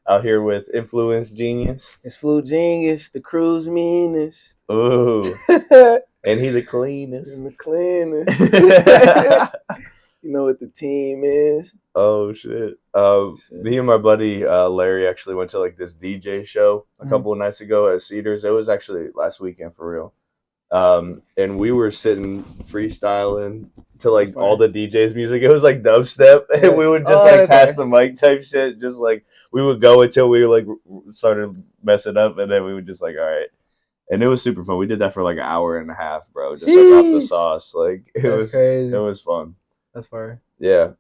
Out here with Influence Genius. It's FLÜ Genius, the crew's meanest. Ooh. And he the cleanest. And the cleanest. You know what the team is. Oh shit. Me and my buddy Larry actually went to like this DJ show a couple of nights ago at Cedars. It was actually last weekend for real. And we were sitting freestyling to like all the DJs' music. It was like dubstep, and we would just like pass the mic type shit. Just like we would go until we like started messing up, and then we would just like, all right. And it was super fun. We did that for like an hour and a half, bro. Just like off the sauce. Like it crazy. It was fun. That's fire. Yeah.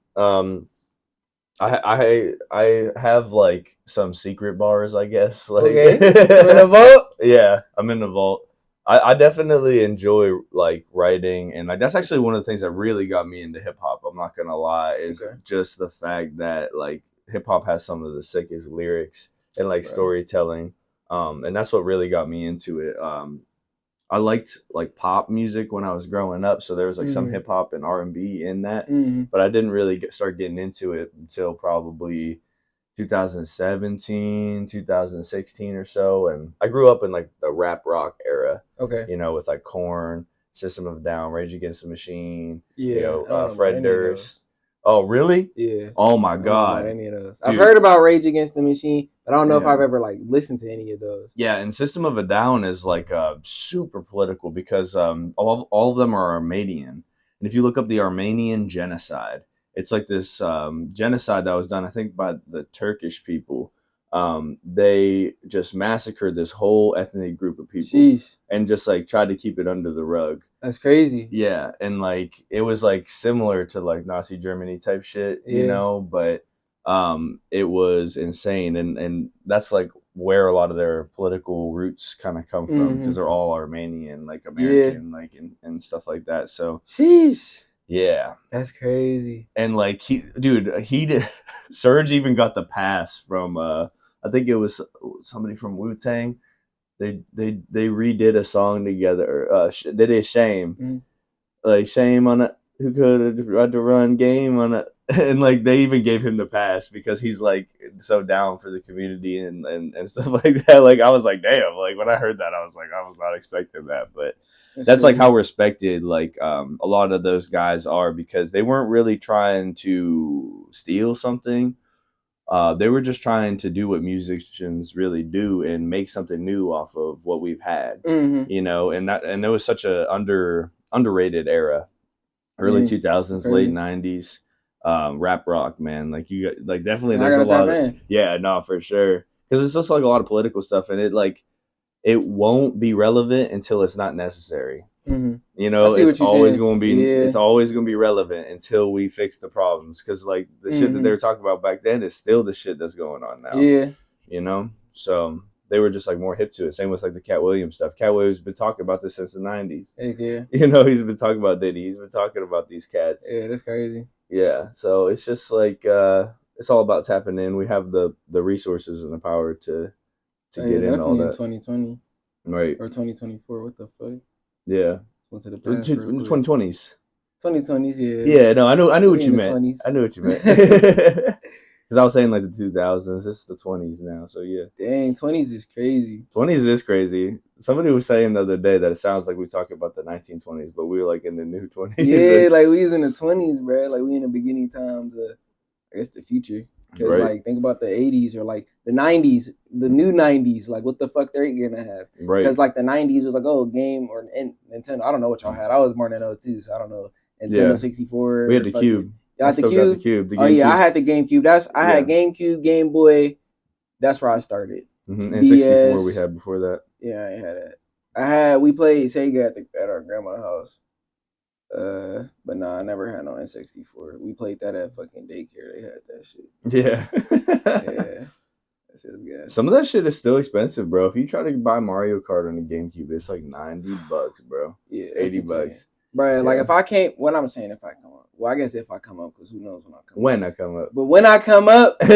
I have like some secret bars, I guess. Like, okay. I'm in the vault? Yeah, I'm in the vault. I definitely enjoy like writing, and like that's actually one of the things that really got me into hip hop. I'm not gonna lie, is just the fact that like hip hop has some of the sickest lyrics and like storytelling, and that's what really got me into it. I liked like pop music when I was growing up, so there was like some hip hop and R&B in that, but I didn't really start getting into it until probably 2017, 2016 or so. And I grew up in like the rap rock era. Okay. You know, with like Korn, System of a Down, Rage Against the Machine, Fred Durst. Oh, really? Yeah. Oh my God. Any of those. I've heard about Rage Against the Machine, but I don't know if I've ever like listened to any of those. Yeah, and System of a Down is like super political because all of them are Armenian. And if you look up the Armenian genocide, it's like this genocide that was done, I think, by the Turkish people. They just massacred this whole ethnic group of people and just like tried to keep it under the rug. That's crazy. Yeah, and like it was like similar to like Nazi Germany type shit, you know, but it was insane, and that's like where a lot of their political roots kind of come from because they're all Armenian, like American, like and stuff like that. So, yeah, that's crazy. And like he did. Surge even got the pass from I think it was somebody from Wu-Tang. They redid a song together. They did Shame, like Shame on it. Who could have tried to run game on it? And like they even gave him the pass because he's like so down for the community and stuff like that. Like I was like, damn. Like when I heard that, I was like, I was not expecting that. But that's like how respected like a lot of those guys are because they weren't really trying to steal something. They were just trying to do what musicians really do and make something new off of what we've had, you know, and there was such a underrated era, early 2000s, late 90s, rap rock, man. Like you got, like definitely there's a lot of, for sure. Cause it's just like a lot of political stuff and it won't be relevant until it's not necessary. You know, it's always going to be it's always going to be relevant until we fix the problems because like the shit that they were talking about back then is still the shit that's going on now. You know, so they were just like more hip to it. Same with like the Cat Williams stuff. Cat Williams has been talking about this since the 90s. You know, he's been talking about Diddy. He's been talking about these cats. Yeah, that's crazy. Yeah, so it's just like it's all about tapping in. We have the resources and the power to get in all that. 2020, right, or 2024. What the fuck? Yeah. Went to the past 2020s. 2020s, yeah. Yeah, no, I knew what you meant. 20s. I knew what you meant. Because I was saying like the 2000s. It's the 20s now, so yeah. Dang, 20s is crazy. 20s is crazy. Somebody was saying the other day that it sounds like we talk about the 1920s, but we were like in the new 20s. Yeah, like we was in the 20s, bro. Like we in the beginning times of, I guess, the future. Because like think about the 80s or like the 90s, the new 90s, like what the fuck they're gonna have. Right. Because like the 90s was like, oh, game or Nintendo. I don't know what y'all had. I was born in 02, so I don't know. Nintendo 64. We had the Cube. I had the Cube. Oh yeah, I had the GameCube. I had GameCube, Game Boy. That's where I started. And 64 we had before that. Yeah, I had that. We played Sega at our grandma's house. But nah, I never had no N64. We played that at fucking daycare. They had that shit. Yeah. Yeah. That shit was good. Some of that shit is still expensive, bro. If you try to buy Mario Kart on the GameCube, it's like $90, bro. Yeah. $80. Bro, like if I can't, what I'm saying, if I come up. Well, I guess if I come up, because who knows when I come up. When I come up. But when I come up, when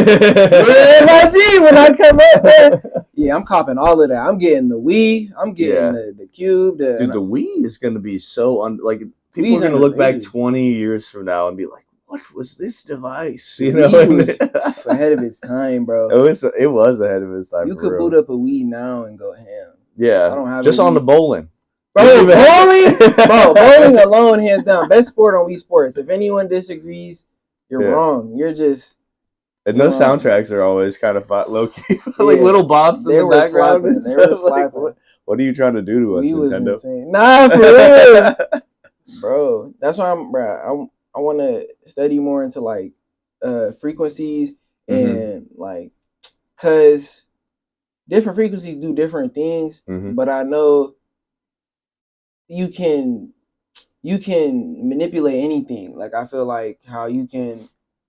I come up, man, yeah, I'm copping all of that. I'm getting the Wii. I'm getting the Cube. Dude, the Wii is going to be so, like, people are going to look back 20 years from now and be like, what was this device? You know, it was ahead of its time, bro. It was ahead of its time. You could boot up a Wii now and go ham. Yeah, I don't have just on the bowling. Bro, bowling alone, hands down, best sport on Wii Sports. If anyone disagrees, you're wrong. You're just. And those soundtracks are always kind of low key, like little bops in the background. They were slapping. Like, what are you trying to do to us, Nintendo? Insane. Nah, for real, bro. That's why I want to study more into like frequencies and like, cause different frequencies do different things. But I know you can manipulate anything. Like I feel like how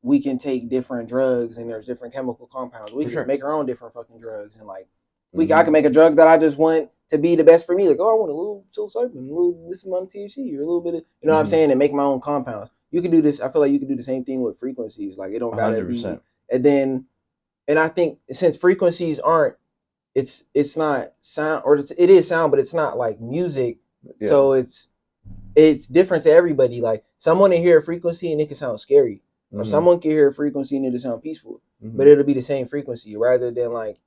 we can take different drugs and there's different chemical compounds. We can make our own different fucking drugs and like I can make a drug that I just want to be the best for me. Like, oh, I want a little psilocybin, a little this amount of THC, or a little bit of, you know what I'm saying, and make my own compounds. You can do this. I feel like you can do the same thing with frequencies. Like it don't gotta 100%. Be. And I think since frequencies aren't, it's not sound, or it is sound, but it's not like music. Yeah. So it's different to everybody. Like someone can hear a frequency and it can sound scary. Or someone can hear a frequency and it'll sound peaceful. But it'll be the same frequency rather than like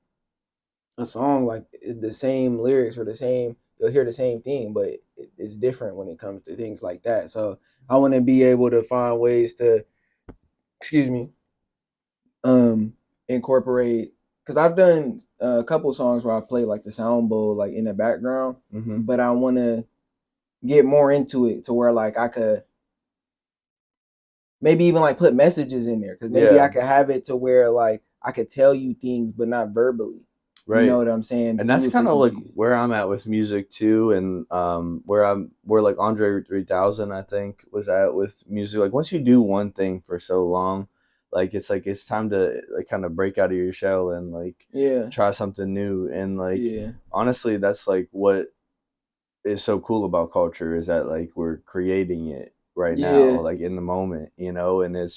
a song like the same lyrics or the same, you'll hear the same thing, but it's different when it comes to things like that. So I want to be able to find ways to, incorporate, because I've done a couple songs where I play like the sound bowl like in the background, but I want to get more into it to where like I could maybe even like put messages in there, because maybe I could have it to where like I could tell you things but not verbally. Right. You know what I'm saying? And that's kind of like where I'm at with music too, and where like Andre 3000 I think was at with music. Like once you do one thing for so long, like it's time to like kind of break out of your shell and like try something new. And like honestly, that's like what is so cool about culture, is that like we're creating it right now, like in the moment, you know. And it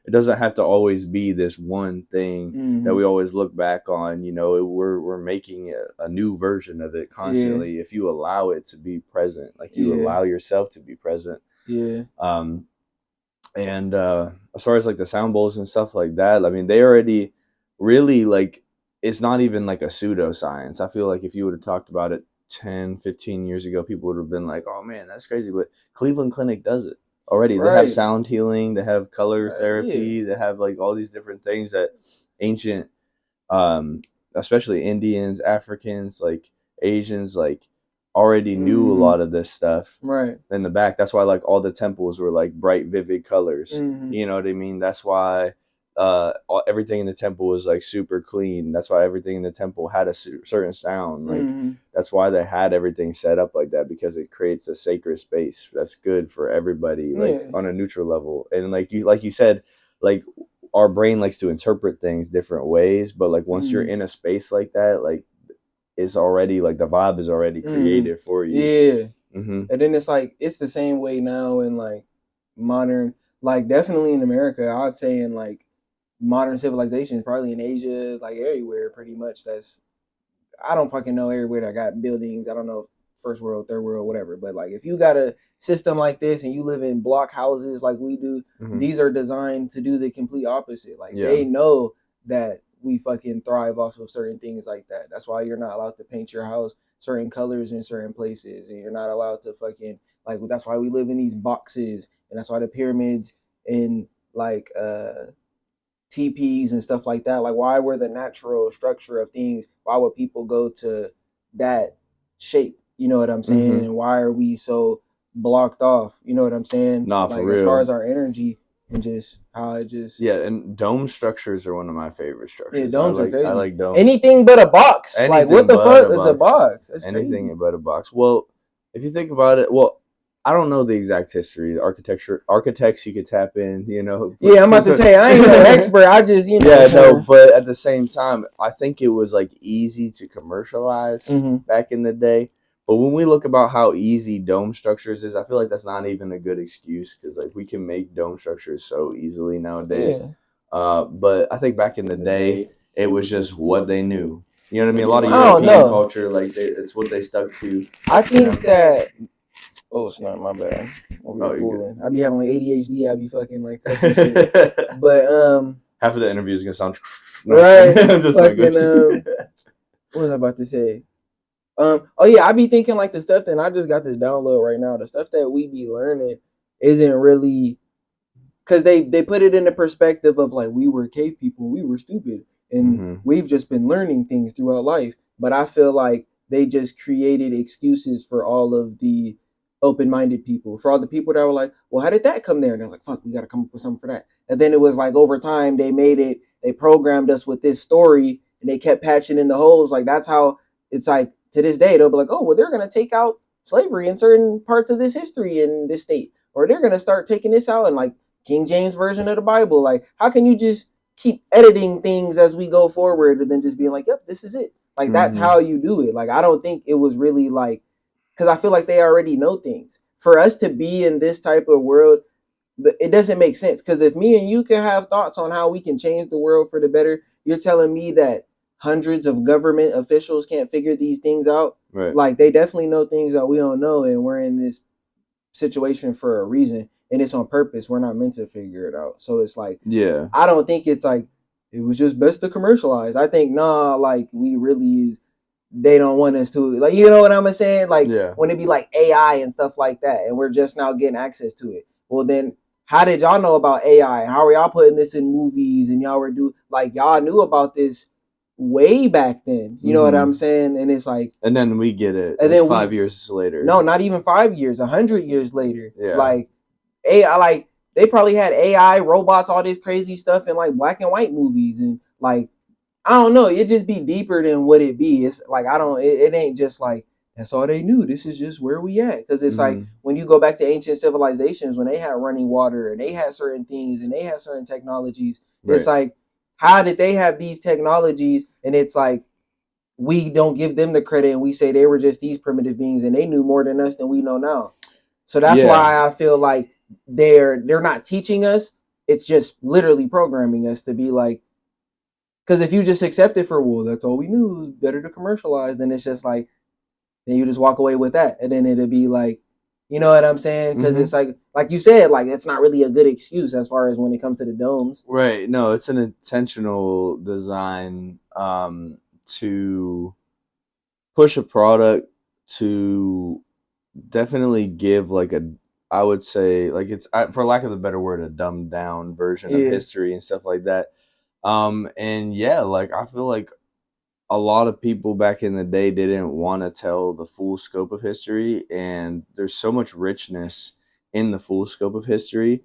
doesn't have to always be this one thing that we always look back on, you know. We're making a new version of it constantly if you allow it to be present, like you allow yourself to be present. And as far as like the sound bowls and stuff like that, I mean, they already really like, it's not even like a pseudoscience. I feel like if you would have talked about it 10, 15 years ago, people would have been like, oh man, that's crazy. But Cleveland Clinic does it already. They have sound healing, they have color therapy, they have like all these different things that ancient, especially Indians, Africans, like Asians, like already knew a lot of this stuff in the back. That's why like all the temples were like bright, vivid colors. You know what I mean? That's why everything in the temple was like super clean. That's why everything in the temple had a certain sound. Like that's why they had everything set up like that, because it creates a sacred space that's good for everybody, like on a neutral level. And like you said, like our brain likes to interpret things different ways, but like once you're in a space like that, like it's already like the vibe is already created for you. And then it's like it's the same way now in like modern, like definitely in America, I'd say in like modern civilization, probably in Asia, like everywhere pretty much. That's, I don't fucking know everywhere that got buildings. I don't know if first world, third world, whatever, but like if you got a system like this and you live in block houses like we do, these are designed to do the complete opposite. Like they know that we fucking thrive off of certain things like that. That's why you're not allowed to paint your house certain colors in certain places, and you're not allowed to fucking, like, that's why we live in these boxes, and that's why the pyramids and like teepees and stuff like that, like why were the natural structure of things, why would people go to that shape, you know what I'm saying? And why are we so blocked off, you know what I'm saying? Nah, like, for real. As far as our energy and just how it just and dome structures are one of my favorite structures. Yeah, domes are crazy. I like domes. Anything but a box. Like what the fuck is a box? That's anything crazy. but a box. Well, if you think about it, I don't know the exact history. The architects you could tap in, you know. Yeah, I'm about to say I ain't no expert. I just, you know. Yeah, no, but at the same time, I think it was like easy to commercialize back in the day. But when we look about how easy dome structures is, I feel like that's not even a good excuse, because like we can make dome structures so easily nowadays. But I think back in the day, it was just what they knew. You know what I mean? A lot of European culture, like it's what they stuck to. I think that Oh, it's not my bad. Oh, you're fooling. I be having like ADHD. I be fucking like touching shit. But half of the interview is gonna sound right. I'm just fucking what was I about to say? Oh yeah, I be thinking like the stuff that I just got this download right now. The stuff that we be learning isn't really because they put it in the perspective of like we were cave people, we were stupid, and we've just been learning things throughout life. But I feel like they just created excuses for all of the open-minded people, for all the people that were like, well, how did that come there? And they're like, fuck, we got to come up with something for that. And then it was like over time they programmed us with this story, and they kept patching in the holes. Like that's how it's like to this day. They'll be like, oh, well, they're gonna take out slavery in certain parts of this history in this state, or they're gonna start taking this out and like King James version of the Bible. Like, how can you just keep editing things as we go forward and then just being like, yep, this is it. Like, that's how you do it. Like, I don't think it was really like, because I feel like they already know things. For us to be in this type of world, it doesn't make sense. Because if me and you can have thoughts on how we can change the world for the better, you're telling me that hundreds of government officials can't figure these things out. Right. Like, they definitely know things that we don't know, and we're in this situation for a reason, and it's on purpose. We're not meant to figure it out. So it's like, yeah, I don't think it's like it was just best to commercialize. I think like we really is. They don't want us to, like, you know what I'm saying? Like when it be like AI and stuff like that, and we're just now getting access to it. Well, then how did y'all know about AI? How are y'all putting this in movies? And y'all were y'all knew about this way back then. You know what I'm saying? And it's like, and then we get it, and like then 5 years later. No, not even 5 years. 100 years later. Yeah. Like AI, like they probably had AI, robots, all this crazy stuff in like black and white movies, and like I don't know. It just be deeper than what it be. It's like I don't. It ain't just like that's all they knew. This is just where we at. Because it's like when you go back to ancient civilizations, when they had running water and they had certain things and they had certain technologies. Right. It's like, how did they have these technologies? And it's like we don't give them the credit, and we say they were just these primitive beings and they knew more than us than we know now. So that's why I feel like they're not teaching us. It's just literally programming us to be like, because if you just accept it for, well, that's all we knew, it was better to commercialize, then it's just like, then you just walk away with that. And then it'll be like, you know what I'm saying? Because it's like you said, like it's not really a good excuse as far as when it comes to the domes. Right. No, it's an intentional design to push a product to definitely give like I would say like it's, for lack of a better word, a dumbed down version of history and stuff like that. And yeah, like I feel like a lot of people back in the day didn't want to tell the full scope of history, and there's so much richness in the full scope of history,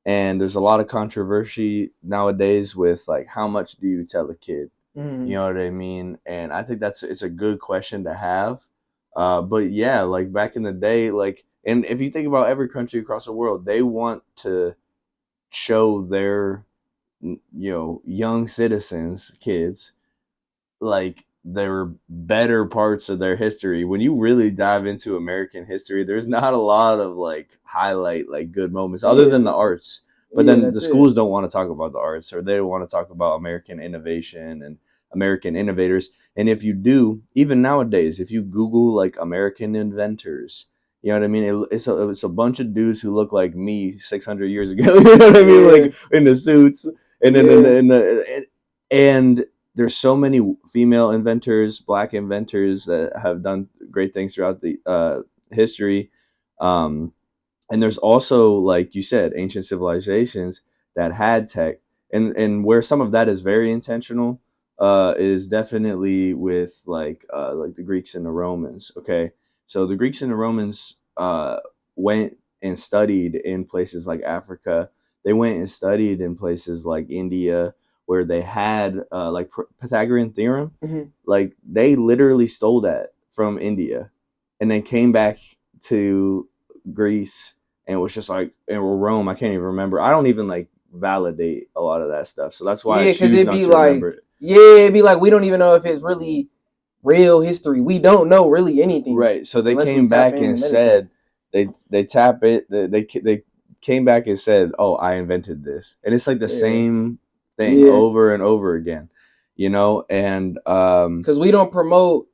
and there's a lot of controversy nowadays with like how much do you tell a kid? You know what I mean? And I think it's a good question to have. But yeah, like back in the day, like, and if you think about every country across the world, they want to show their, young citizens, kids, like their better parts of their history. When you really dive into American history, there's not a lot of like highlight, like good moments other than the arts. But then the schools don't want to talk about the arts, or they don't want to talk about American innovation and American innovators. And if you do, even nowadays, if you Google like American inventors, you know what I mean? It's a bunch of dudes who look like me 600 years ago. You know what I mean? Like in the suits, and then and there's so many female inventors, black inventors that have done great things throughout the history. And there's also, like you said, ancient civilizations that had tech, and where some of that is very intentional is definitely with like the Greeks and the Romans. Okay, so the Greeks and the Romans went and studied in places like Africa. They went and studied in places like India, where they had like Pythagorean theorem. Like they literally stole that from India, and then came back to Greece, and it was just like, in Rome, I can't even remember. I don't even like validate a lot of that stuff, so that's why I choose not to remember it. Yeah, it'd be like we don't even know if it's really real history. We don't know really anything. Right. So they came back and said they came back and said, "Oh, I invented this," and it's like the same thing over and over again, and because we don't promote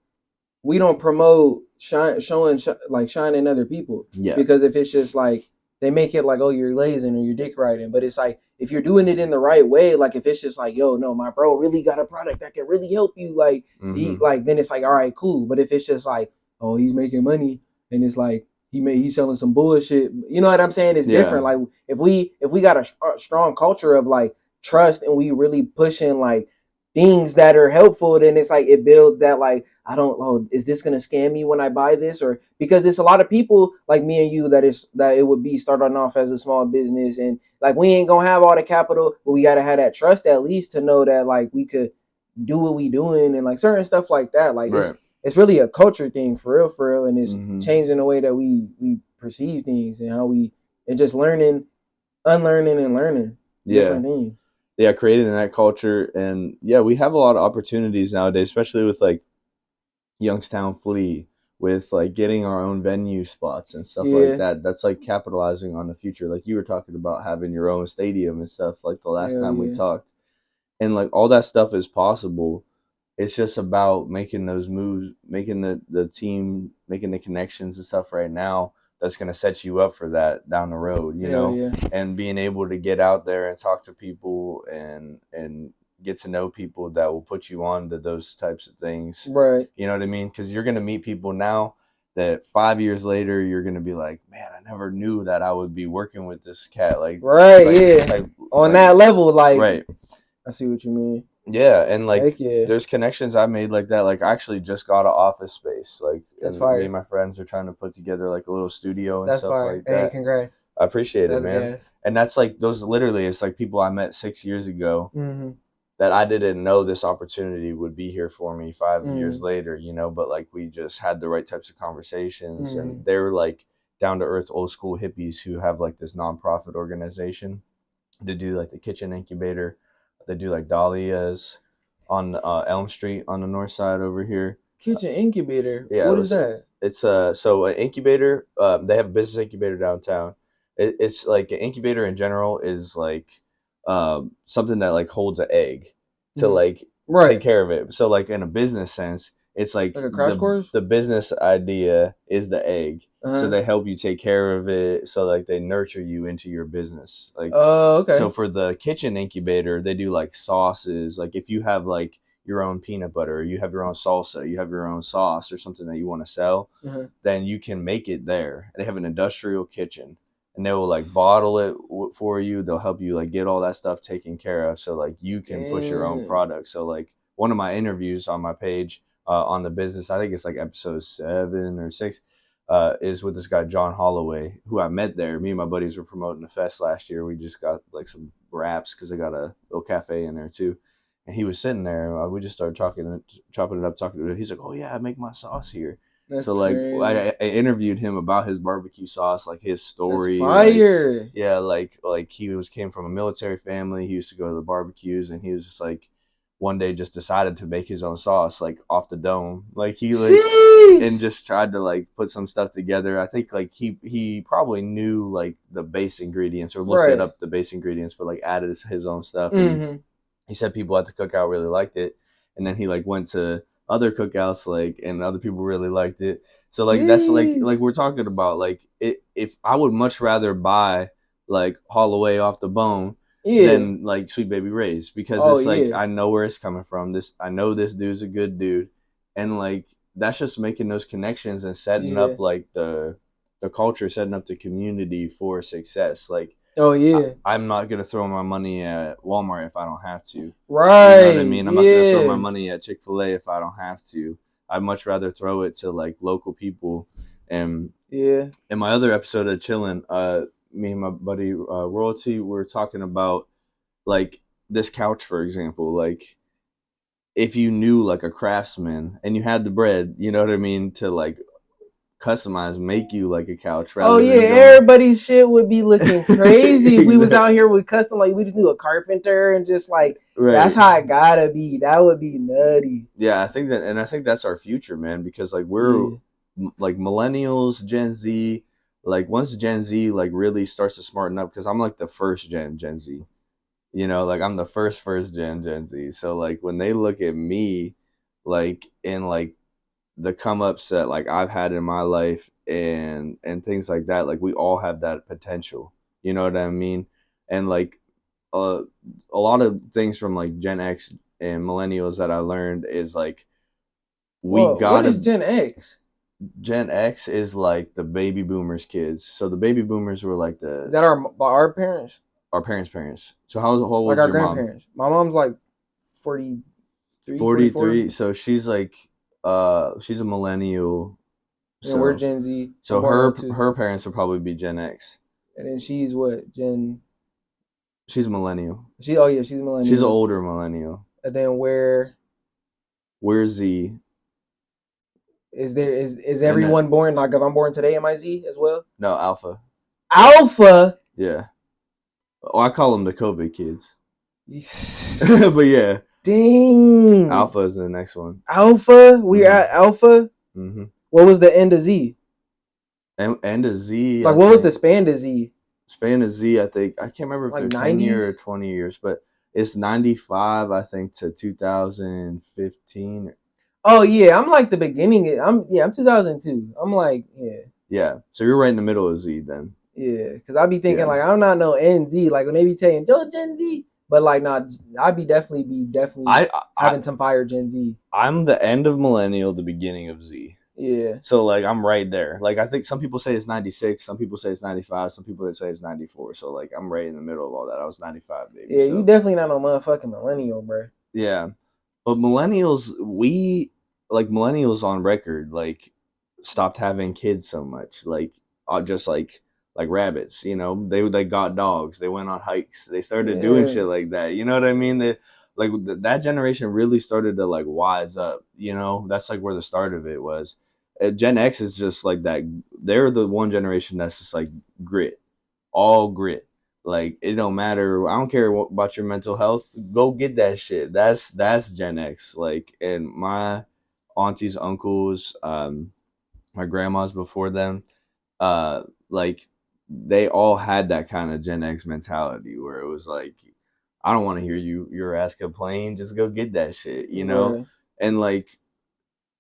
shining other people. Yeah. Because if it's just like they make it like, oh, you're lazing or you're dick riding, but it's like if you're doing it in the right way, like if it's just like, yo, no, my bro really got a product that can really help you, like, like then it's like, all right, cool. But if it's just like, oh, he's making money, and it's like he's selling some bullshit, you know what I'm saying? It's different. Like if we got a strong culture of like trust and we really pushing like things that are helpful, then it's like it builds that like, I don't know, is this gonna scam me when I buy this? Or because it's a lot of people like me and you that it would be starting off as a small business, and like we ain't gonna have all the capital, but we gotta have that trust at least to know that like we could do what we doing and like certain stuff like that. Like it's really a culture thing for real, and it's changing the way that we perceive things and how we and just learning, unlearning, and learning different things. Yeah, creating that culture. And yeah, we have a lot of opportunities nowadays, especially with like Youngstown FLÜ, with like getting our own venue spots and stuff like that. That's like capitalizing on the future. Like you were talking about having your own stadium and stuff like the last time we talked. And like all that stuff is possible. It's just about making those moves, making the team, making the connections and stuff right now that's going to set you up for that down the road, you know, and being able to get out there and talk to people and get to know people that will put you on to those types of things. Right. You know what I mean? Because you're going to meet people now that 5 years later, you're going to be like, man, I never knew that I would be working with this cat. Like, on that level, like, right. I see what you mean. Yeah, and like there's connections I made like that. Like I actually just got an office space. Like that's fire. Me and my friends are trying to put together like a little studio and stuff like that. Hey, congrats. I appreciate it, man. And that's like those literally, it's like people I met 6 years ago that I didn't know this opportunity would be here for me 5 years later, you know, but like we just had the right types of conversations and they're like down to earth old school hippies who have like this nonprofit organization to do like the kitchen incubator. They do like dahlias on Elm Street on the north side over here. Kitchen incubator. Yeah, what is that? It's so an incubator. They have a business incubator downtown. It's like an incubator in general is like something that like holds an egg to like take care of it. So like in a business sense, it's like a crash course. The business idea is the egg. So they help you take care of it. So like they nurture you into your business. Like, okay. So for the kitchen incubator, they do like sauces. Like if you have like your own peanut butter, you have your own salsa, you have your own sauce or something that you want to sell, then you can make it there. They have an industrial kitchen and they will like bottle it for you. They'll help you like get all that stuff taken care of. So like you can push your own product. So like one of my interviews on my page on the business, I think it's like episode 7 or 6, is with this guy, John Holloway, who I met there. Me and my buddies were promoting the fest last year. We just got like some wraps because they got a little cafe in there too. And he was sitting there. We just started chopping it up, talking to him. He's like, oh yeah, I make my sauce here. That's so like crazy. I interviewed him about his barbecue sauce, like his story. That's fire. Like, yeah, like he came from a military family. He used to go to the barbecues, and he was just like one day just decided to make his own sauce like off the dome. Like he like and just tried to like put some stuff together. I think like he probably knew like the base ingredients or looked up the base ingredients, but like added his own stuff. And he said people at the cookout really liked it, and then he like went to other cookouts like and other people really liked it. So like that's like we're talking about like if I would much rather buy like Holloway off the bone than like Sweet Baby Ray's, because it's like I know where it's coming from. I know this dude's a good dude, and like that's just making those connections and setting up like the culture, setting up the community for success. Like I'm not gonna throw my money at Walmart if I don't have to. Right. You know what I mean? I'm not gonna throw my money at Chick-fil-A if I don't have to. I'd much rather throw it to like local people. And in my other episode of Chillin, me and my buddy Royalty were talking about like this couch, for example. Like if you knew like a craftsman and you had the bread, you know what I mean, to like customize, make you like a couch. Everybody's shit would be looking crazy if we was out here with custom. Like we just knew a carpenter and just like that's how it gotta be. That would be nutty. Yeah, I think that's our future, man. Because like we're like millennials, Gen Z. Like once Gen Z like really starts to smarten up, because I'm like the first Gen Z. You know, like I'm the first Gen Z. So like when they look at me, like in like the come ups that like I've had in my life and things like that. Like we all have that potential. You know what I mean? And like uh, a lot of things from like Gen X and millennials that I learned is like we Well, what is gotta. Gen X? Gen X is like the baby boomers kids. So the baby boomers were like Is that our parents? our parents. So how Like old is our your mom? grandparents. My mom's like 43, 44. 43. So she's like she's a millennial. And we're So Gen Z. I'm so born in '02. her parents will probably be Gen X. And then she's what? She's a millennial. She's a millennial. She's an older millennial. And then We're Z. is everyone born, like if I'm born today, am I Z as well? No, Alpha. Alpha? Yeah. Well, I call them the COVID kids. But yeah. Dang. Alpha is the next one. Alpha? We're at Alpha? Mm-hmm. What was the end of Z? End of Z. Like, what was the span to Z? Span of Z, I think. I can't remember if like they're 90s? 10 years or 20 years, but it's 95, I think, to 2015. Oh, yeah. I'm like the beginning. I'm 2002. I'm like, yeah. Yeah. So you're right in the middle of Z then. Yeah. Because I be thinking, like, I'm not no NZ. Like, when they be saying, Joe Gen Z. But, like, nah, I'd be definitely having some fire Gen Z. I'm the end of millennial, the beginning of Z. Yeah. So like I'm right there. Like I think some people say it's 96, some people say it's 95, some people say it's 94. So like I'm right in the middle of all that. I was 95, baby. Yeah, so. You definitely not no motherfucking millennial, bro. Yeah. But millennials, millennials on record, like stopped having kids so much. Like just like rabbits, you know. They got dogs. They went on hikes. They started doing shit like that. You know what I mean? That generation really started to like wise up, you know. That's like where the start of it was. Gen X is just like that. They're the one generation that's just like grit, all grit. Like it don't matter. I don't care about your mental health. Go get that shit. That's Gen X. Like, and my aunties, uncles, my grandmas before them, like they all had that kind of Gen X mentality where it was like, I don't want to hear your ass complain. Just go get that shit, you know? Right. And like,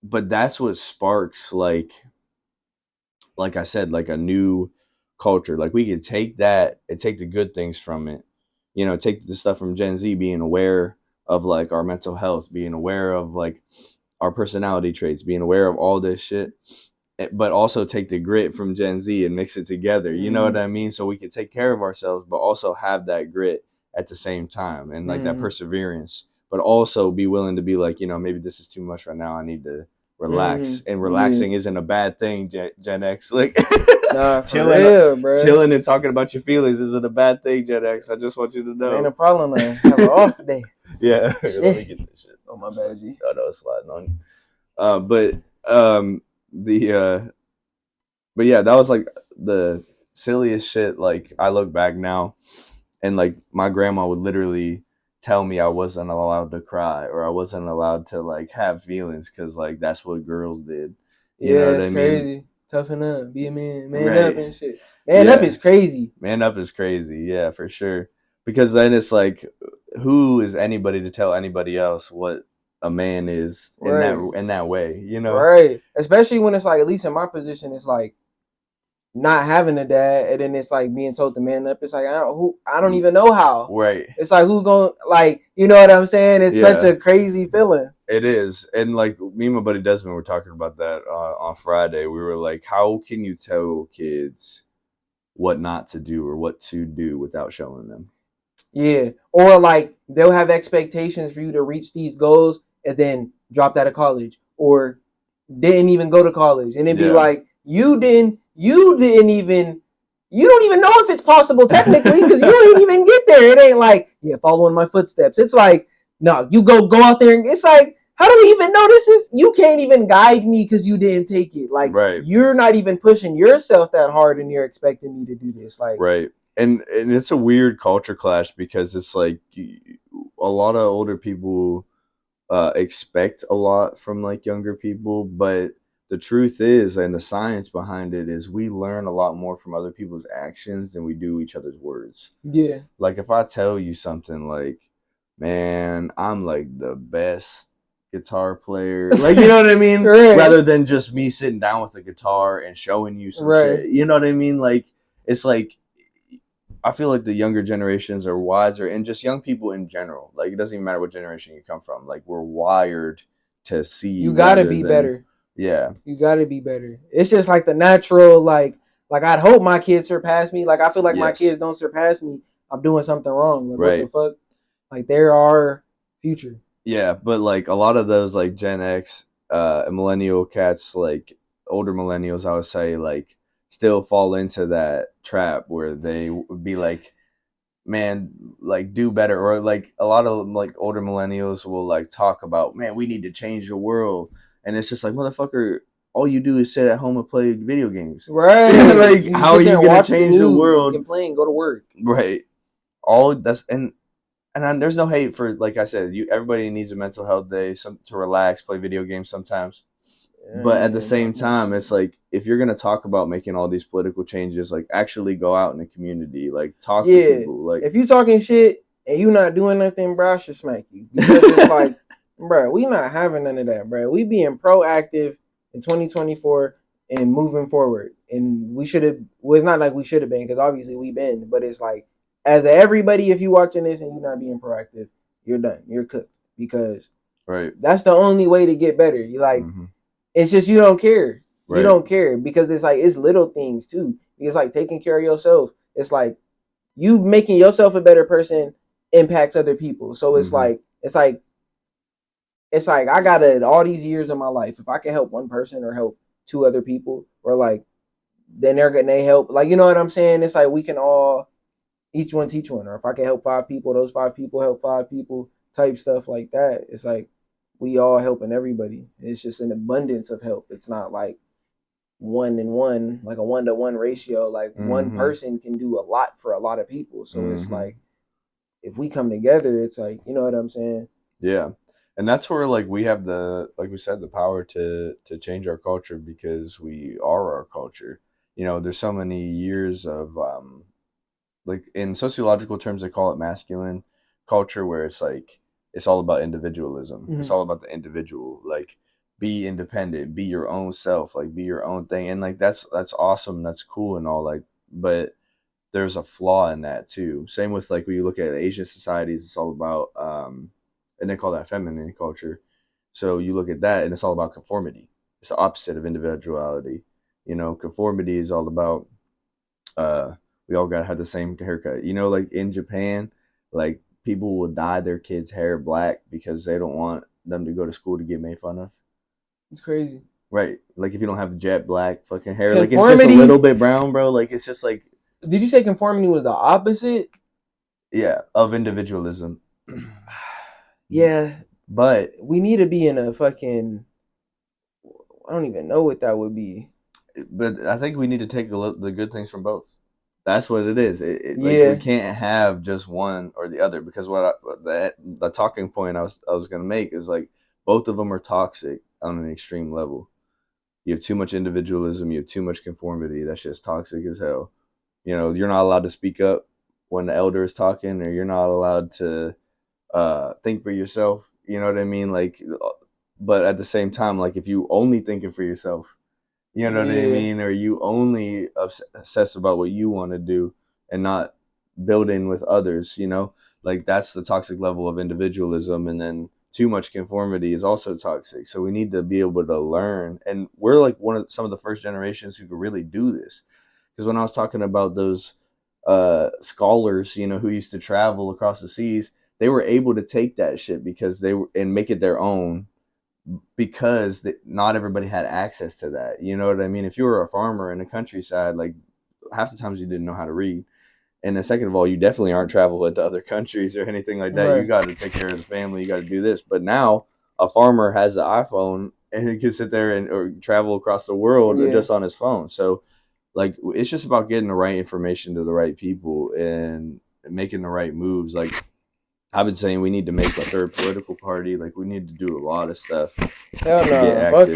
but that's what sparks like I said, like a new culture. Like we could take that and take the good things from it. You know, take the stuff from Gen Z, being aware of like our mental health, being aware of like our personality traits, being aware of all this shit, but also take the grit from Gen Z and mix it together. You know what I mean? So we can take care of ourselves, but also have that grit at the same time and like that perseverance, but also be willing to be like, you know, maybe this is too much right now. I need to relax, and relaxing isn't a bad thing. Gen X, like chilling and talking about your feelings isn't a bad thing. Gen X, I just want you to know. Ain't a problem. Have an off day. Yeah, let me get this shit. Oh my bad, G. I know it's sliding on you. But yeah, that was like the silliest shit. Like I look back now, and like my grandma would literally tell me I wasn't allowed to cry or I wasn't allowed to like have feelings because like that's what girls did. You know what I mean? Crazy. Toughen up, be a man, up and shit. Man up is crazy. Man up is crazy, yeah, for sure. Because then it's like, who is anybody to tell anybody else what a man is in that way, you know? Right. Especially when it's like, at least in my position, it's like not having a dad, and then it's like being told to man up. It's like I don't even know how. Right. It's like who going like, you know what I'm saying? It's such a crazy feeling. It is. And like me and my buddy Desmond were talking about that on Friday. We were like, how can you tell kids what not to do or what to do without showing them? Yeah. Or like they'll have expectations for you to reach these goals and then dropped out of college or didn't even go to college, and it'd be like you don't even know if it's possible technically because you ain't even get there. It ain't like, follow in my footsteps. It's like, no, you go out there, and it's like, how do we even know this is? You can't even guide me because you didn't take it. Like, you're not even pushing yourself that hard, and you're expecting me to do this. Like, right. And it's a weird culture clash because it's like a lot of older people expect a lot from like younger people, but the truth is, and the science behind it is, we learn a lot more from other people's actions than we do each other's words. Yeah. Like if I tell you something like, man, I'm like the best guitar player. Like, you know what I mean? Right. Rather than just me sitting down with a guitar and showing you some shit. You know what I mean? Like, it's like, I feel like the younger generations are wiser, and just young people in general. Like, it doesn't even matter what generation you come from. Like, we're wired to see. You gotta be better. Yeah. You gotta be better. It's just like the natural, like I'd hope my kids surpass me. Like, I feel like my kids don't surpass me, I'm doing something wrong. Like, what the fuck? Like, they're our future. Yeah, but like a lot of those like Gen X, millennial cats, like older millennials, I would say, like still fall into that trap where they would be like, man, like do better, or like a lot of like older millennials will like talk about, man, we need to change the world, and it's just like, motherfucker, all you do is sit at home and play video games, right? Like, how are you gonna change the world? Complain, go to work, right? All that's and there's no hate for, like I said, everybody needs a mental health day, to relax, play video games sometimes. But at the same time, it's like, if you're gonna talk about making all these political changes, like actually go out in the community, like talk to people. Like, if you talking shit and you not doing nothing, bro, I should smack you, because it's like, bro, we not having none of that, bro. We being proactive in 2024 and moving forward, and we should have. Well, it's not like we should have been, because obviously we been, but it's like, as everybody, if you watching this and you're not being proactive, you're done. You're cooked, because that's the only way to get better. You like, it's just you don't care. You don't care, because it's like, it's little things too. It's like taking care of yourself. It's like you making yourself a better person impacts other people. So it's like I got all these years of my life. If I can help one person or help two other people, or like, then they help. Like, you know what I'm saying? It's like we can all, each one teach one, or if I can help 5 people, those 5 people help 5 people, type stuff like that. It's like we all helping everybody. It's just an abundance of help. It's not like 1 and 1, like a 1-to-1 ratio. Like, one person can do a lot for a lot of people. So it's like, if we come together, it's like, you know what I'm saying? Yeah. And that's where, like, we have like we said, the power to change our culture, because we are our culture. You know, there's so many years of, like, in sociological terms, they call it masculine culture, where it's like, it's all about individualism. It's all about the individual. Like, be independent, be your own self, like, be your own thing. And like, that's awesome. That's cool and all, like, but there's a flaw in that too. Same with, like, when you look at Asian societies, it's all about, and they call that feminine culture. So you look at that and it's all about conformity. It's the opposite of individuality. You know, conformity is all about, we all gotta have the same haircut. You know, like in Japan, like, people will dye their kids' hair black because they don't want them to go to school to get made fun of. It's crazy. Right. Like, if you don't have jet black fucking hair, like, it's just a little bit brown, bro. Like, it's just like. Did you say conformity was the opposite? Yeah, of individualism. Yeah. But we need to be in a fucking, I don't even know what that would be. But I think we need to take the good things from both. That's what it is. Like, we can't have just one or the other, because the talking point I was gonna make is, like, both of them are toxic on an extreme level. You have too much individualism. You have too much conformity. That's just toxic as hell. You know, you're not allowed to speak up when the elder is talking, or you're not allowed to think for yourself. You know what I mean? Like, but at the same time, like, if you only thinking for yourself, you know what I mean? Or you only obsess about what you want to do and not building with others, you know? Like, that's the toxic level of individualism. And then too much conformity is also toxic. So we need to be able to learn. And we're like some of the first generations who could really do this. Because when I was talking about those scholars, you know, who used to travel across the seas, they were able to take that shit because and make it their own, because not everybody had access to that. You know what I mean? If you were a farmer in the countryside, like, half the times you didn't know how to read. And then second of all, you definitely aren't traveling to other countries or anything like that. Right. You got to take care of the family. You got to do this. But now a farmer has an iPhone and he can sit there or travel across the world just on his phone. So, like, it's just about getting the right information to the right people and making the right moves. Like, I've been saying we need to make a third political party. Like, we need to do a lot of stuff. Hell no. Fuck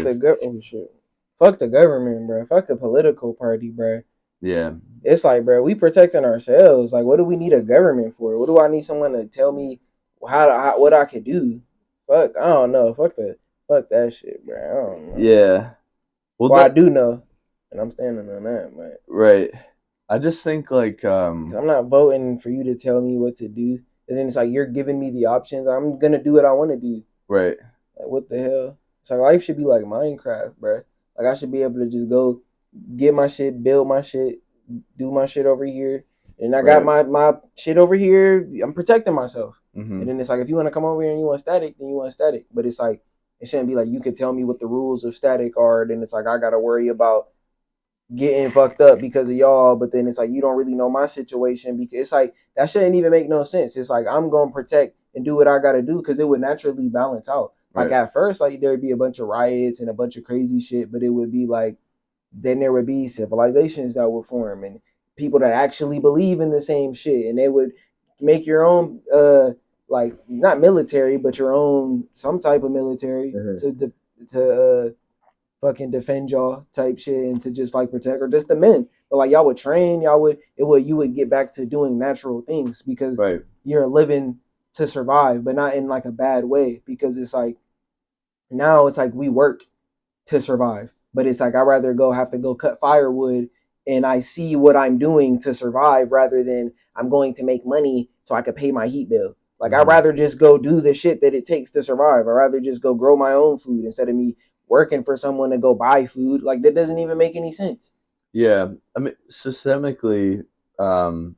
Fuck the government, bro. Fuck the political party, bro. Yeah. It's like, bro, we protecting ourselves. Like, what do we need a government for? What do I need someone to tell me what I could do? Fuck, I don't know. Fuck that shit, bro. I don't know. Yeah. Well, I do know, and I'm standing on that, but right. I just think like I'm not voting for you to tell me what to do, and then it's like you're giving me the options. I'm gonna do what I want to do. Right. Like what the hell? It's like life should be like Minecraft, bro. Like I should be able to just go get my shit, build my shit, do my shit over here, and I got my shit over here. I'm protecting myself. Mm-hmm. And then it's like if you want to come over here and you want static, then you want static. But it's like it shouldn't be like you could tell me what the rules of static are. Then it's like I gotta worry about getting fucked up because of y'all, but then it's like you don't really know my situation because it's like that shouldn't even make no sense. It's like I'm gonna protect and do what I gotta do because it would naturally balance out. Like at first, like there'd be a bunch of riots and a bunch of crazy shit, but it would be like then there would be civilizations that would form and people that actually believe in the same shit, and they would make your own like not military, but your own some type of military to fucking defend y'all type shit and to just like protect or just the men. But like y'all would train, you would get back to doing natural things because you're living to survive, but not in like a bad way. Because it's like now it's like we work to survive. But it's like I'd rather have to go cut firewood and I see what I'm doing to survive rather than I'm going to make money so I could pay my heat bill. Like I'd rather just go do the shit that it takes to survive. I'd rather just go grow my own food instead of me working for someone to go buy food. Like that doesn't even make any sense. Yeah. I mean systemically, and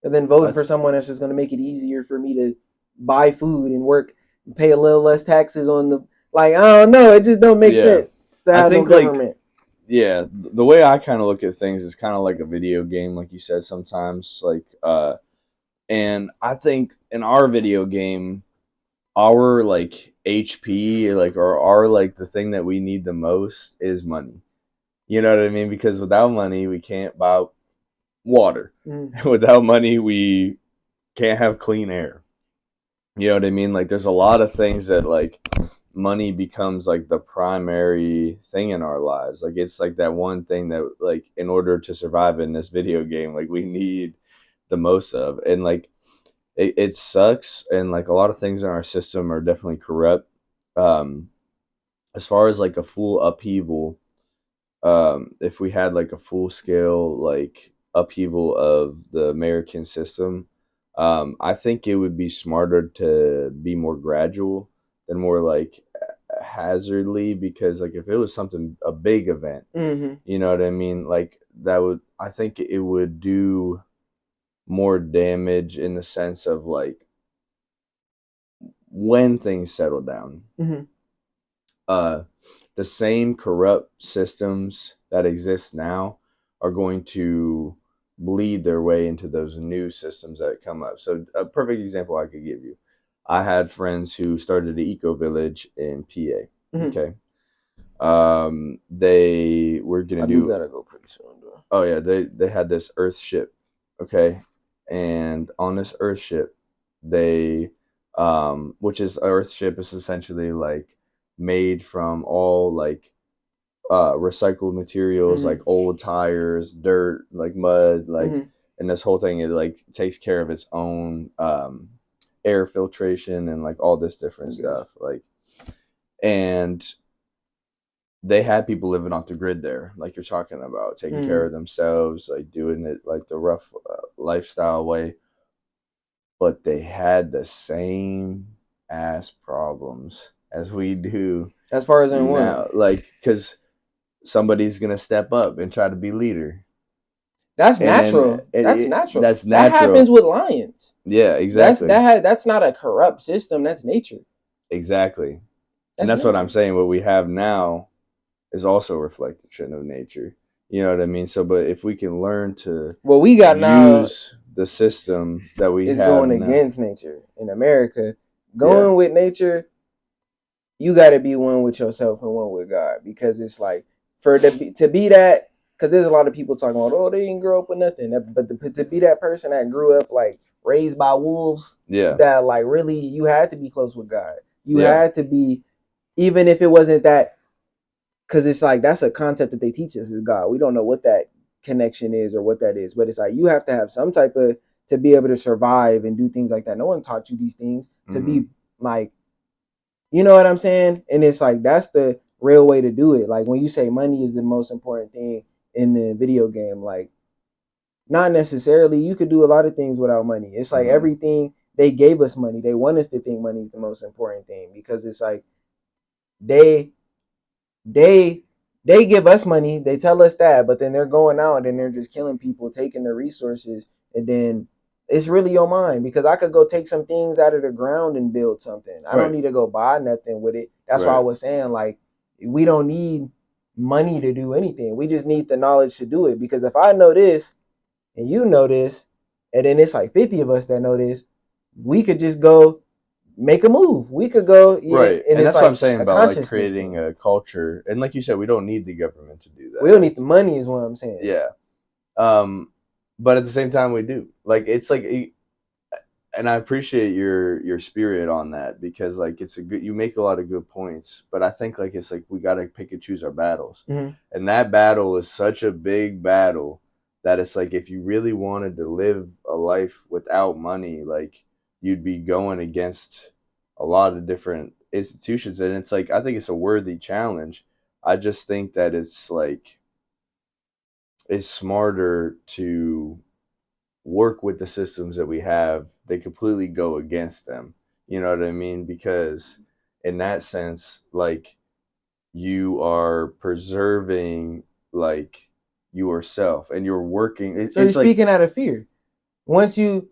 then voting for someone that's just gonna make it easier for me to buy food and work and pay a little less taxes on the like, I don't know, it just don't make sense to have no government. Yeah, the way I kind of look at things is kind of like a video game, like you said sometimes. Like, and I think in our video game, our like HP, like or our like the thing that we need the most is money. You know what I mean? Because without money, we can't buy water. Without money, we can't have clean air. You know what I mean? Like, there's a lot of things that like money becomes like the primary thing in our lives. Like it's like that one thing that like in order to survive in this video game, like we need the most of. And like it sucks, and like a lot of things in our system are definitely corrupt. As far as like a full upheaval, if we had like a full scale like upheaval of the American system, I think it would be smarter to be more gradual than more like hazardly, because like if it was something a big event, you know what I mean, like that would, I think it would do more damage in the sense of like when things settle down. The same corrupt systems that exist now are going to bleed their way into those new systems that come up. So a perfect example I could give you, I had friends who started an eco village in PA. Okay. They were gonna do gotta go pretty soon though. Oh yeah, they had this earth ship. Okay. And on this earth ship, they which is earth ship is essentially like made from all like recycled materials, like old tires, dirt, like mud, like and this whole thing, it like takes care of its own air filtration and like all this different stuff, like, and they had people living off the grid there, like you're talking about, taking care of themselves, like doing it like the rough lifestyle way. But they had the same ass problems as we do. As far as in what? Like, because somebody's gonna step up and try to be leader. That's natural. That's natural. That happens with lions. Yeah, exactly. That's not a corrupt system. That's nature. Exactly. And that's what I'm saying. What we have now is also a reflection of nature. You know what I mean? So, but if we can learn to we got use the system that we have, going against nature in America. Going with nature, you got to be one with yourself and one with God, because it's like to be that, because there's a lot of people talking about, oh, they didn't grow up with nothing, but to be that person that grew up like raised by wolves, that like really you had to be close with God. You had to be, even if it wasn't that, because it's like that's a concept that they teach us is God. We don't know what that connection is or what that is, but it's like you have to have some type of, to be able to survive and do things like that. No one taught you these things to be like You know what I'm saying? And it's like that's the real way to do it. Like when you say money is the most important thing in the video game, like not necessarily. You could do a lot of things without money. It's like everything they gave us money. They want us to think money is the most important thing because it's like they they give us money. They tell us that, but then they're going out and they're just killing people, taking their resources, and then it's really your mind because I could go take some things out of the ground and build something. I don't need to go buy nothing with it. That's why I was saying like we don't need money to do anything. We just need the knowledge to do it because if I know this and you know this, and then it's like 50 of us that know this, we could just go make a move. We could go, right. And that's like what I'm saying about like creating a culture. And like you said, we don't need the government to do that. We don't need the money, is what I'm saying. Yeah. But at the same time, we do. Like it's like, and I appreciate your spirit on that because like it's a good. You make a lot of good points, but I think like it's like we gotta pick and choose our battles, and that battle is such a big battle that it's like if you really wanted to live a life without money, like you'd be going against a lot of different institutions, and it's like I think it's a worthy challenge. I just think that it's like it's smarter to work with the systems that we have. They completely go against them. You know what I mean? Because in that sense, like you are preserving like yourself and you're working. So you're speaking out of fear. Once you,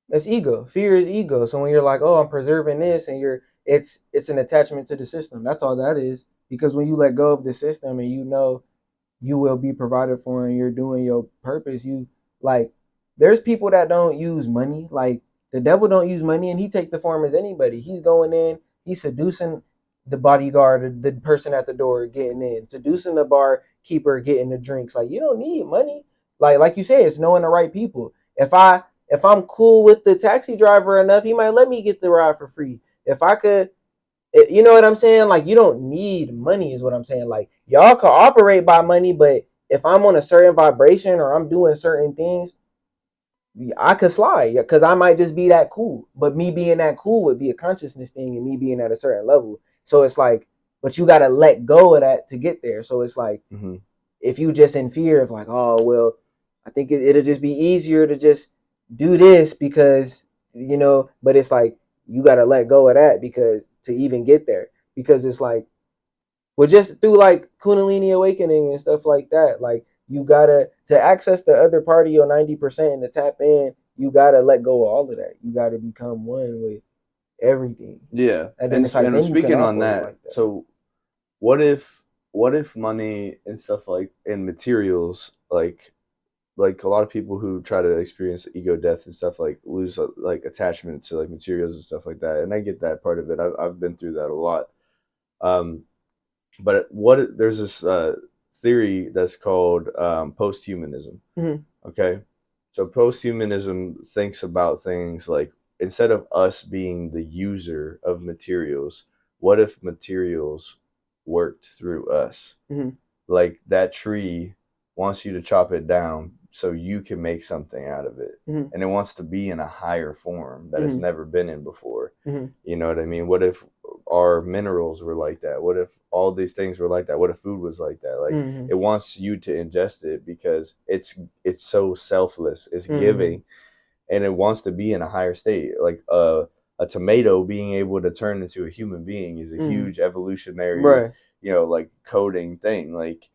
that's ego. Fear is ego. So when you're like, oh, I'm preserving this, and it's an attachment to the system. That's all that is. Because when you let go of the system and you know you will be provided for and you're doing your purpose, you like there's people that don't use money. Like the devil don't use money and he take the form as anybody. He's going in, he's seducing the bodyguard, the person at the door getting in, seducing the barkeeper getting the drinks. Like you don't need money. Like you say, it's knowing the right people. If I'm cool with the taxi driver enough, he might let me get the ride for free. If I could, you know what I'm saying? Like you don't need money is what I'm saying. Like y'all can operate by money, but if I'm on a certain vibration or I'm doing certain things, I could slide because I might just be that cool. But me being that cool would be a consciousness thing and me being at a certain level. So it's like, but you got to let go of that to get there. So it's like, if you just in fear of like, oh, well, I think it'll just be easier to just do this because, you know, but it's like, you got to let go of that because to even get there, because it's like, well, just through like Kundalini awakening and stuff like that, like you gotta to access the other part of your 90% and to tap in, you gotta let go of all of that. You gotta become one with everything. Yeah, and then it's like, then speaking on that, like that, so what if money and stuff like and materials like a lot of people who try to experience ego death and stuff like lose like attachment to like materials and stuff like that, and I get that part of it. I've been through that a lot. But there's this theory that's called posthumanism. Okay, so posthumanism thinks about things like instead of us being the user of materials, what if materials worked through us? Like that tree wants you to chop it down so you can make something out of it, and it wants to be in a higher form that it's never been in before. You know what I mean? What if our minerals were like that? What if all these things were like that? What if food was like that? Like it wants you to ingest it because it's so selfless, it's giving, and it wants to be in a higher state. Like a tomato being able to turn into a human being is a huge evolutionary, you know, like coding thing. Like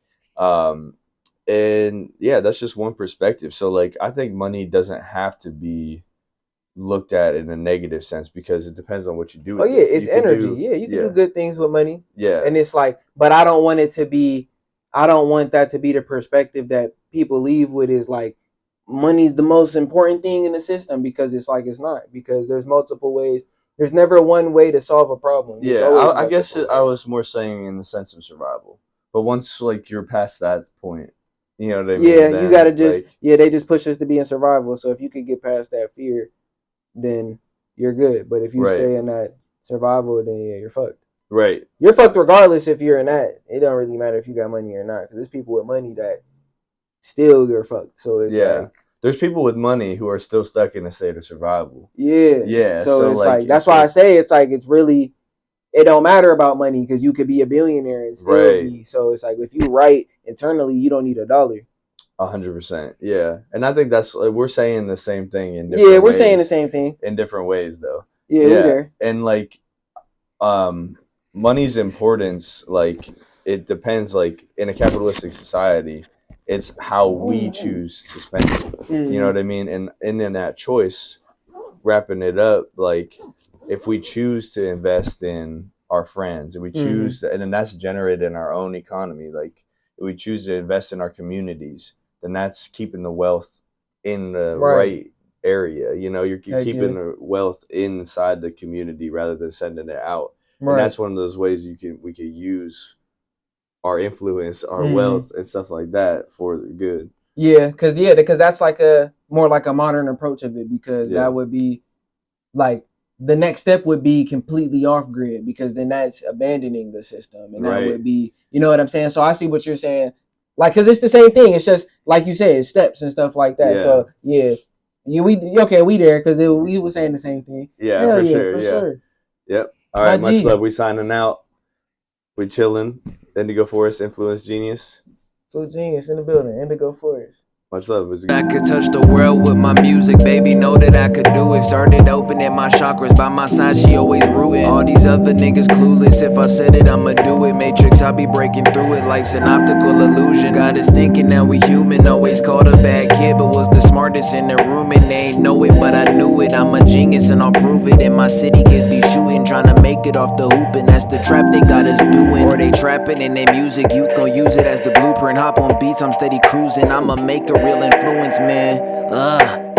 and yeah, that's just one perspective. So like I think money doesn't have to be looked at in a negative sense because it depends on what you do with it. It's energy. You can do good things with money. And it's like, but I don't want that to be the perspective that people leave with is like money's the most important thing in the system, because it's like it's not, because there's multiple ways. There's never one way to solve a problem. I guess I was more saying in the sense of survival. But once like you're past that point, you know what I mean? Yeah, you gotta just they just push us to be in survival. So if you could get past that fear, then you're good. But if you stay in that survival, then you're fucked. Right. You're fucked regardless if you're in that. It don't really matter if you got money or not, because there's people with money that still you're fucked. So it's like there's people with money who are still stuck in a state of survival. Yeah. So it's like that's why I say it's like it's it don't matter about money because you could be a billionaire and still be. So it's like if you write internally, you don't need $1. 100%. Yeah, and I think that's we're saying the same thing in different ways. We're saying the same thing in different ways though. Yeah. And like, money's importance, like it depends. Like in a capitalistic society, it's how we choose to spend it. You know what I mean? And in that choice, wrapping it up, like if we choose to invest in our friends, and we choose to, and then that's generated in our own economy. Like if we choose to invest in our communities, then that's keeping the wealth in the right area. You know, you're keeping the wealth inside the community rather than sending it out. And that's one of those ways we could use our influence, our wealth, and stuff like that for the good. Yeah, because that's like a more like a modern approach of it, because that would be like the next step would be completely off grid, because then that's abandoning the system, and that would be, you know what I'm saying? So I see what you're saying, like, because it's the same thing. It's just like you said, it's steps and stuff like that. So we there because we were saying the same thing. Yeah, for sure. Yep. All right, much love. We signing out. We chilling. Indigo Forest, Influence Genius. FLÜ Genius in the building. Indigo Forest. Much love. I could touch the world with my music, baby, know that I could do it. Started opening my chakras, by my side she always rooting. All these other niggas clueless, if I said it, I'ma do it. Matrix, I be breaking through it, life's an optical illusion. Got us thinking that we human, always called a bad kid, but was the smartest in the room, and they ain't know it, but I knew it. I'm a genius and I'll prove it. In my city, kids be shooting, trying to make it off the hoop, and that's the trap they got us doing. Or they trapping in their music, youth gon' use it as the blueprint. Hop on beats, I'm steady cruising, I'ma make a real influence, man.